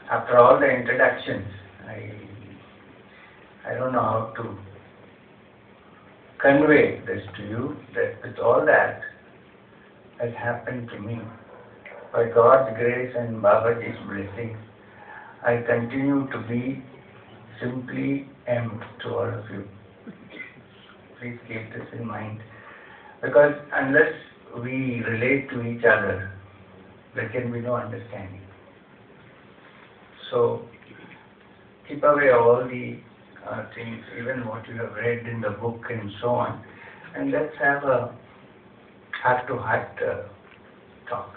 After all the introductions, I don't know how to convey this to you, that with all that has happened to me, by God's grace and Babaji's blessing, I continue to be simply M to all of you. Please keep this in mind, because unless we relate to each other, there can be no understanding. So keep away all the things, even what you have read in the book and so on, and let's have a heart-to-heart talk.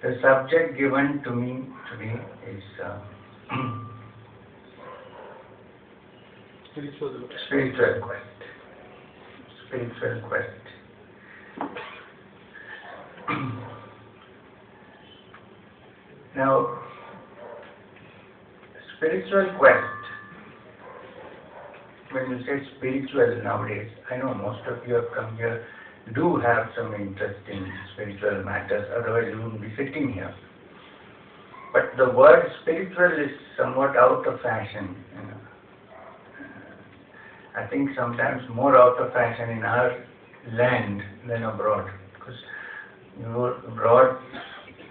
The subject given to me today is spiritual quest. Spiritual quest. Now, spiritual quest, when you say spiritual nowadays, I know most of you have come here, do have some interest in spiritual matters, otherwise you wouldn't be sitting here. But the word spiritual is somewhat out of fashion. I think sometimes more out of fashion in our land than abroad. Because abroad,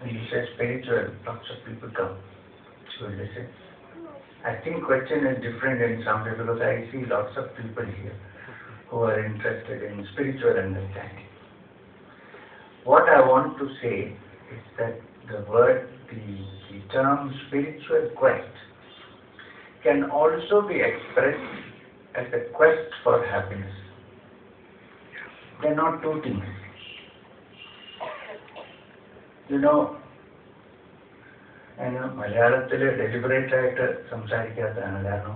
when you say spiritual, lots of people come to listen. I think question is different in some way, because I see lots of people here who are interested in spiritual understanding. What I want to say is that the term spiritual quest can also be expressed as a quest for happiness. They are not two things. മലയാളത്തിൽ deliberate ആയിട്ട് സംസാരിക്കാത്തതാണ്. കാരണം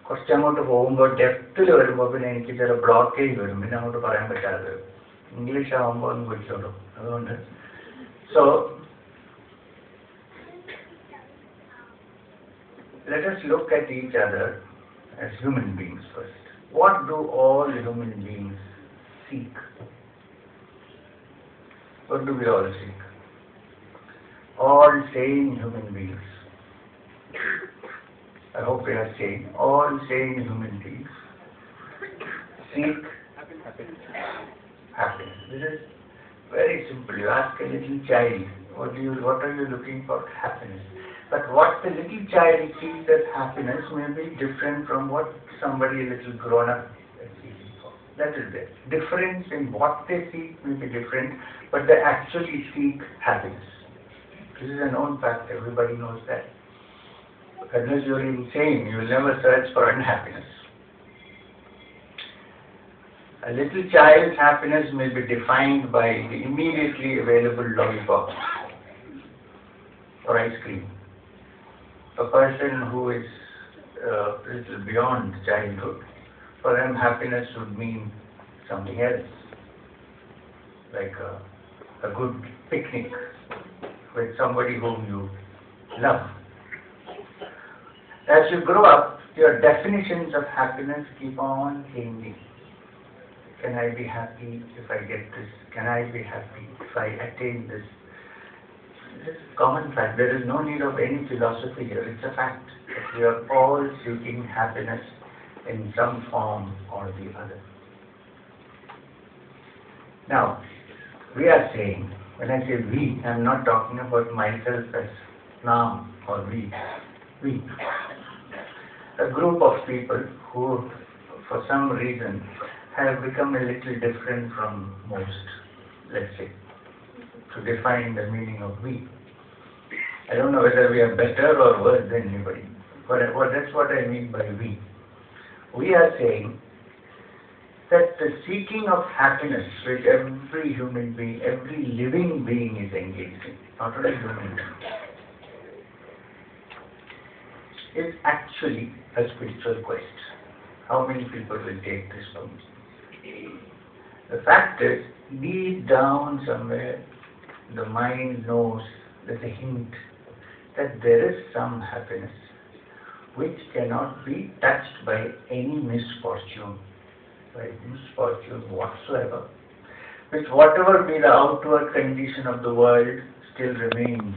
കുറച്ചങ്ങോട്ട് പോകുമ്പോൾ ഡെപ്തിൽ വരുമ്പോൾ പിന്നെ എനിക്ക് ചില blockage വരും, പിന്നെ അങ്ങോട്ട് പറയാൻ പറ്റാതെ വരും. ഇംഗ്ലീഷ് ആകുമ്പോൾ ഒന്ന് വിളിച്ചോളൂ. അതുകൊണ്ട് let us look at each other as human beings first. What do all human beings seek? What do we all seek? All sane human beings. I hope we are sane. All sane human beings seek happiness. This is very simple. You ask a little child, what are you looking for? Happiness. But what the little child sees as happiness may be different from what somebody a little grown up is seeking for. That is the difference in what they seek may be different, but they actually seek happiness. This is a known fact. Everybody knows that. Unless you are insane, you will never search for unhappiness. A little child's happiness may be defined by the immediately available lollipop or ice cream. A person who is a little beyond childhood, for them happiness would mean something else, like a good picnic with somebody whom you love. As you grow up, your definitions of happiness keep on changing. Can I be happy if I get this? Can I be happy if I attain this? This is a common fact. There is no need of any philosophy here. It's a fact that we are all seeking happiness in some form or the other. Now, we are saying, when I say we, I am not talking about myself as Nam or we. We. A group of people who, for some reason, have become a little different from most, let's say, to define the meaning of we. I don't know whether we are better or worse than anybody, but that's what I mean by we. We are saying that the seeking of happiness which every human being, every living being is engaged in, not only human beings, is actually a spiritual quest. How many people will take this from me? The fact is, deep down somewhere, the mind knows, there's a hint that there is some happiness which cannot be touched by any misfortune whatsoever, which whatever be the outward condition of the world still remains